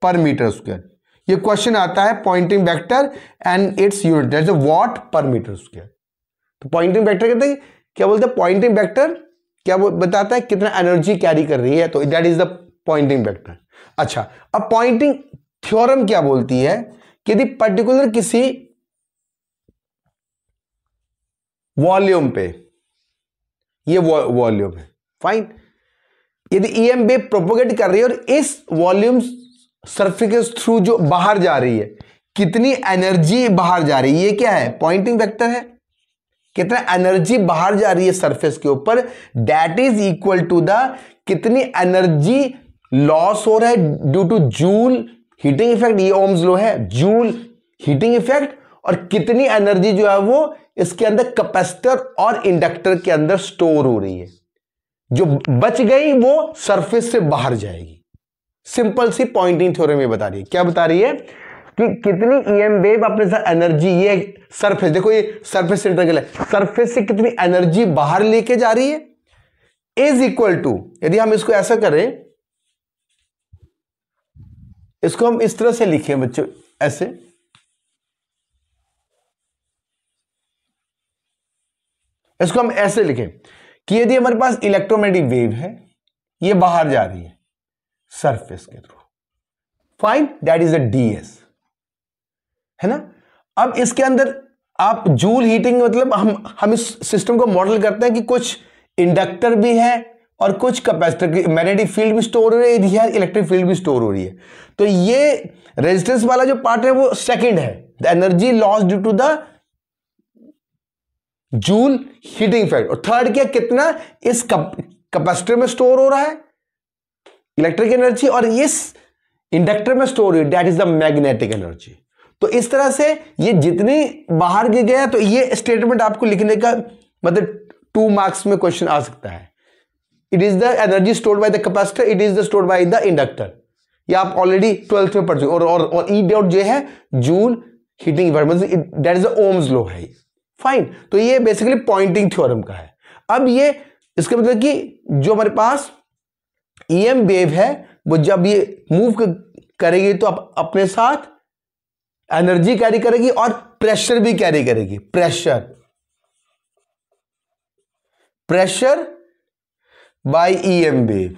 पर मीटर स्क्वायर। ये क्वेश्चन आता है Poynting vector and its unit that is watt per meter square. तो पॉइंटिंग वेक्टर कहते हैं, क्या बोलते हैं, पॉइंटिंग वेक्टर क्या बताता है कितना एनर्जी कैरी कर रही है, तो that is the Poynting vector. अच्छा, अब पॉइंटिंग थ्योरम क्या बोलती है कि यदि पर्टिकुलर किसी वॉल्यूम पे, ये वॉल्यूम है, फाइन, यदि ईएम वेव प्रोपोगेट कर रही है और इस वॉल्यूम सरफेस थ्रू जो बाहर जा रही है, कितनी एनर्जी बाहर जा रही है, ये क्या है, पॉइंटिंग वेक्टर है। कितना एनर्जी बाहर जा रही है सरफेस के ऊपर, that is equal to the कितनी एनर्जी लॉस हो रहा है due to Joule heating effect, ये ओम्स लॉ है, जूल हीटिंग इफेक्ट, और कितनी एनर्जी जो है वो इसके अंदर कैपेसिटर और इंडक्टर के अंदर स्टोर हो रही है, जो बच गई वो सरफेस से बाहर जाएगी। सिंपल सी पॉइंटिंग थ्योरम में बता रही है। क्या बता रही है कि कितनी ईएम वेव अपने साथ एनर्जी, ये सरफेस देखो, ये सरफेस से इंटरकल है, सरफेस से कितनी एनर्जी बाहर लेके जा रही है इज इक्वल टू, यदि हम इसको ऐसा करें, इसको हम इस तरह से लिखें बच्चों, ऐसे, इसको हम ऐसे लिखें कि यदि हमारे पास इलेक्ट्रोमैग्नेटिक वेव है, ये बाहर जा रही है सरफेस के through, fine, that is a DS, है ना। अब इसके अंदर आप जूल हीटिंग, मतलब हम इस सिस्टम को मॉडल करते हैं कि कुछ इंडक्टर भी है और कुछ कैपेसिटर की मैग्नेटिक फील्ड भी स्टोर हो रही है, इलेक्ट्रिक फील्ड भी स्टोर हो रही है। तो ये रेजिस्टेंस वाला जो पार्ट है वो सेकंड है, the energy loss due to the Joule heating effect, और थर्ड क्या, कितना इस कैपेसिटर में स्टोर हो रहा है इलेक्ट्रिक एनर्जी, और इस इंडक्टर में स्टोर हो रही है, that is the magnetic energy. तो इस तरह से ये जितनी बाहर गया, तो ये स्टेटमेंट आपको लिखने का मतलब 2 मार्क्स में क्वेश्चन आ सकता है। It is the energy stored by the capacitor, it is the stored by the inductor, ये आप ऑलरेडी 12th में पढ़ चुके। और ई डॉट जो है Joule heating effect, that is the Ohm's law है, फाइन। तो ये बेसिकली पॉइंटिंग थ्योरम का है। अब ये इसका मतलब कि जो हमारे पास ईएम वेव है, वो जब ये मूव करेगी तो अपने साथ एनर्जी कैरी करेगी और प्रेशर भी कैरी करेगी। Pressure by EM wave.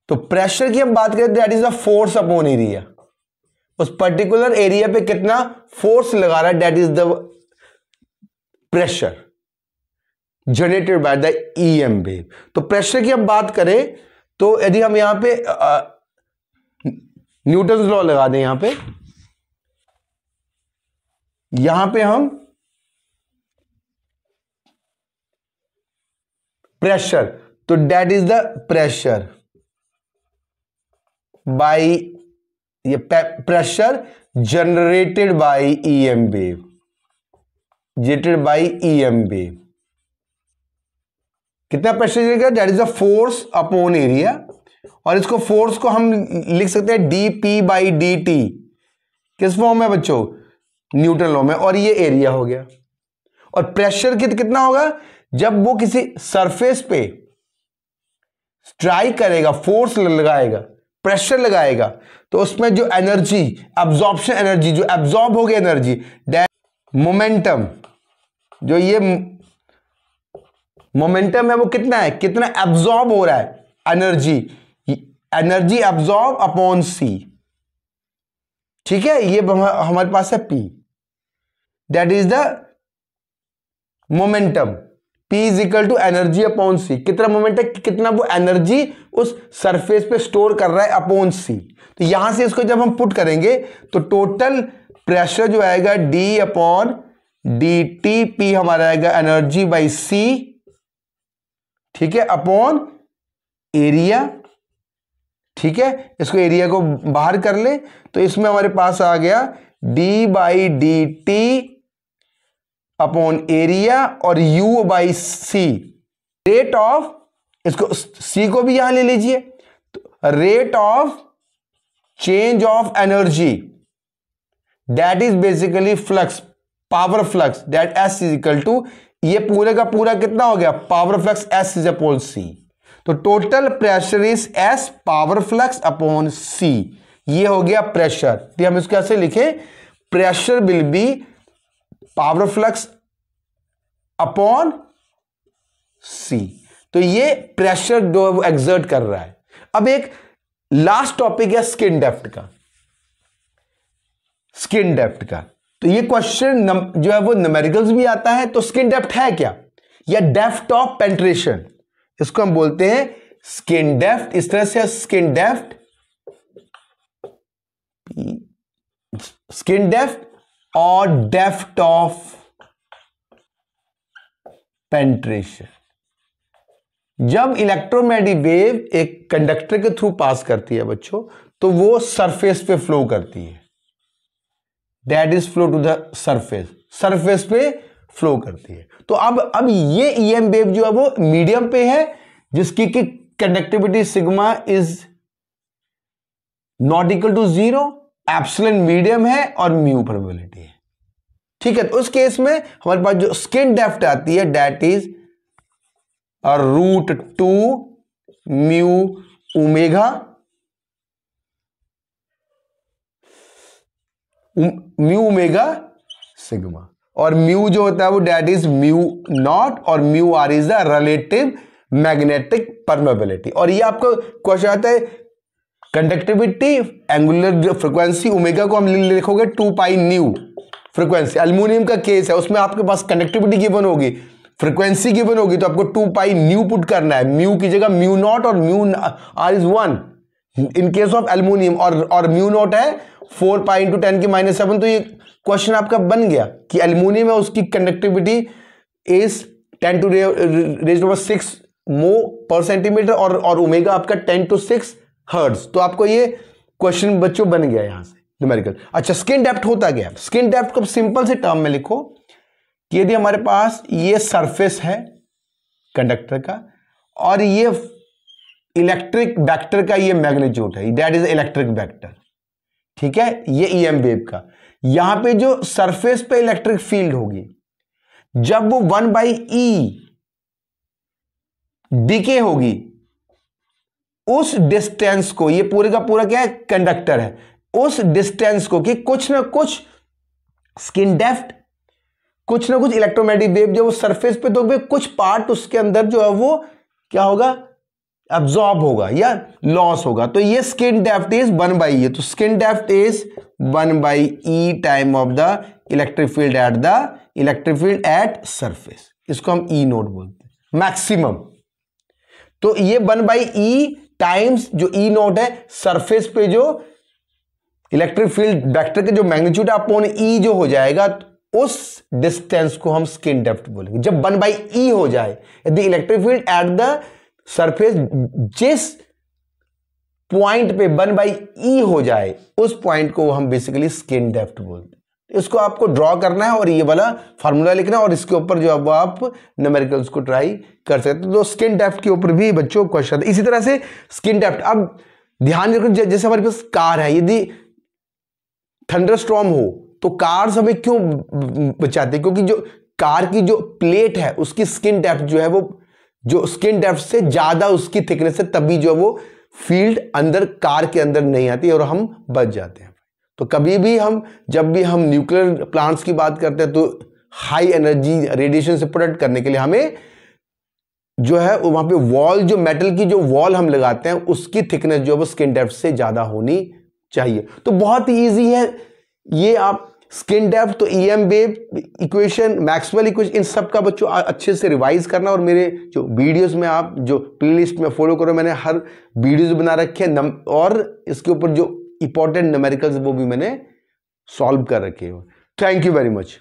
तो प्रेशर की हम बात करें, that is the force upon area, उस पर्टिकुलर एरिया पे कितना फोर्स लगा रहा है, that is the pressure generated by the EM wave. तो प्रेशर की हम बात करें, तो यदि हम यहां पे न्यूटन लॉ लगा दें, यहां पे हम प्रेशर, तो that is the pressure by, ये pressure generated by EM wave, generated by EM wave, कितना प्रेशर देगा, that is the force upon area, और इसको फोर्स को हम लिख सकते हैं D P by D T, किस फॉर्म में बच्चों, न्यूटन लॉ में, और ये एरिया हो गया। और प्रेशर कितना होगा, जब वो किसी सरफेस पे स्ट्राइक करेगा, फोर्स लगाएगा, प्रेशर लगाएगा, तो उसमें जो एनर्जी, एब्जॉर्प्शन एनर्जी, जो एब्जॉर्ब हो गई एनर्जी, दैट मोमेंटम, जो ये मोमेंटम है वो कितना है, कितना एब्जॉर्ब हो रहा है energy, energy absorb upon C, ठीक है, ये हमारे पास है P, that is the momentum, P is equal to energy upon C, कितना मोमेंट है, कितना वो एनर्जी उस सरफेस पे स्टोर कर रहा है अपॉन सी। तो यहां से इसको जब हम पुट करेंगे तो टोटल प्रेशर जो आएगा D upon D T, P हमारा आएगा एनर्जी बाई सी, ठीक है, अपॉन एरिया, ठीक है, इसको एरिया को बाहर कर ले तो इसमें हमारे पास आ गया D by D t upon area और U by C, rate of, इसको C को भी यहां ले लीजिए, तो rate of change of energy, that is basically flux, power flux, that S is equal to, ये पूरे का पूरा कितना हो गया, power flux S is upon C, तो total pressure is S power flux upon C, ये हो गया प्रेशर। तो हम इसको कैसे लिखे, pressure will be power flux upon C, तो ये प्रेशर जो वो एक्सर्ट कर रहा है। अब एक लास्ट टॉपिक है स्किन डेप्थ का, स्किन डेप्थ का, तो ये क्वेश्चन जो है वो न्यूमेरिकल्स भी आता है, तो स्किन डेप्थ है क्या, या डेप्थ ऑफ पेंट्रेशन, इसको हम बोलते हैं स्किन डेप्थ, इस तरह से स्किन डेप्थ, स्किन डेप्थ और डेप्थ ऑफ पेंट्रेशन। जब इलेक्ट्रोमैग्नेटिक वेव एक कंडक्टर के थ्रू पास करती है बच्चों, तो वो सरफेस पे फ्लो करती है, that is flow to the surface, surface पे फ्लो करती है। तो अब ये ईएम वेव जो है वो मीडियम पे है, जिसकी की conductivity sigma is not equal to 0, epsilon medium है और म्यू प्रोबेबिलिटी है, ठीक है। तो उस केस में हमारे पास जो स्किन डेप्थ आती है, that is √2 mu omega, mu omega sigma, और म्यू जो होता है वो दैट इज म्यू नॉट, और mu r is the relative magnetic permeability. और ये आपको क्वेश्चन आता है कंडक्टिविटी, एंगुलर फ्रीक्वेंसी ओमेगा को हम लिखोगे 2 पाई न्यू फ्रीक्वेंसी, एल्युमिनियम का केस है, उसमें आपके पास कंडक्टिविटी गिवन होगी, फ्रीक्वेंसी गिवन होगी, तो आपको 2 पाई न्यू पुट करना है, म्यू की जगह म्यू नॉट, और mu r is 1 in case of aluminium, और म्यू नॉट है 4 पाई इंटू 10 की -7। तो ये क्वेश्चन आपका बन गया कि एल्युमिनियम है, उसकी conductivity is 10 to raise to 6 mho पर सेंटीमीटर, और ओमेगा आपका 10 to 6 हर्ट्ज। तो आपको ये क्वेश्चन बच्चों बन गया यहां से न्यूमेरिकल। अच्छा, स्किन डेप्थ होता क्या, स्किन डेप्थ को सिंपल से टर्म में लिखो कि यदि हमारे पास ये सरफेस है कंडक्टर का, और ये इलेक्ट्रिक वेक्टर का ये मैग्नीट्यूड है, दैट इज इलेक्ट्रिक वेक्टर, ठीक है, ये ईएम वेव का, यहां पे जो सरफेस पे इलेक्ट्रिक फील्ड होगी, जब वो 1/e डीके होगी, उस डिस्टेंस को, ये पूरे का पूरा क्या है, कंडक्टर है, उस डिस्टेंस को कि कुछ ना कुछ स्किन डेप्थ, कुछ ना कुछ इलेक्ट्रोमैग्नेटिक वेव जो वो सरफेस पे, तो कुछ पार्ट उसके अंदर जो है वो क्या होगा, अब्सॉर्ब होगा या लॉस होगा। तो ये स्किन डेप्थ इज 1/e, तो skin depth is 1/e time of the electric field at surface, इसको हम ई नोट बोलते हैं मैक्सिमम। तो ये 1/e टाइम्स जो ई नोट है, सरफेस पे जो इलेक्ट्रिक फील्ड वेक्टर के जो मैग्नीट्यूड अपॉन ई जो हो जाएगा, उस डिस्टेंस को हम स्किन डेप्थ बोलेंगे। जब 1/e हो जाए, यदि electric field at the surface जिस पॉइंट पे 1/e हो जाए, उस पॉइंट को हम बेसिकली स्किन डेप्थ बोलते हैं। इसको आपको ड्रॉ करना है और ये वाला फार्मूला लिखना है और इसके ऊपर जो अब आप न्यूमेरिकल्स को ट्राई कर सकते हो। तो स्किन डेप्थ के ऊपर भी बच्चों क्वेश्चन, इसी तरह से स्किन डेप्थ। अब ध्यान रखो, जैसे हमारे पास कार है, यदि थंडरस्टॉर्म हो तो कार हमें क्यों बचाते हैं? क्योंकि जो कार की जो प्लेट है उसकी स्किन डेप्थ जो है वो, जो स्किन डेप्थ से ज्यादा उसकी थिकनेस है, तभी जो है वो फील्ड अंदर कार के अंदर नहीं आती और हम बच जाते हैं। तो कभी भी हम, जब भी हम न्यूक्लियर प्लांट्स की बात करते हैं, तो हाई एनर्जी रेडिएशन से प्रोटेक्ट करने के लिए हमें जो है वहां पे वॉल, जो मेटल की जो वॉल हम लगाते हैं उसकी थिकनेस जो है वो स्किन डेप्थ से ज्यादा होनी चाहिए। तो बहुत ही ईजी है ये। आप स्किन डेप्थ, तो EM wave equation, Maxwell equation, इन सब का बच्चों अच्छे से रिवाइज करना। और मेरे जो वीडियोस में आप जो प्लेलिस्ट में फॉलो करो, मैंने हर वीडियोस बना रखे हैं और इसके ऊपर जो इंपॉर्टेंट न्यूमेरिकल्स वो भी मैंने सॉल्व कर रखे हो। Thank you very much.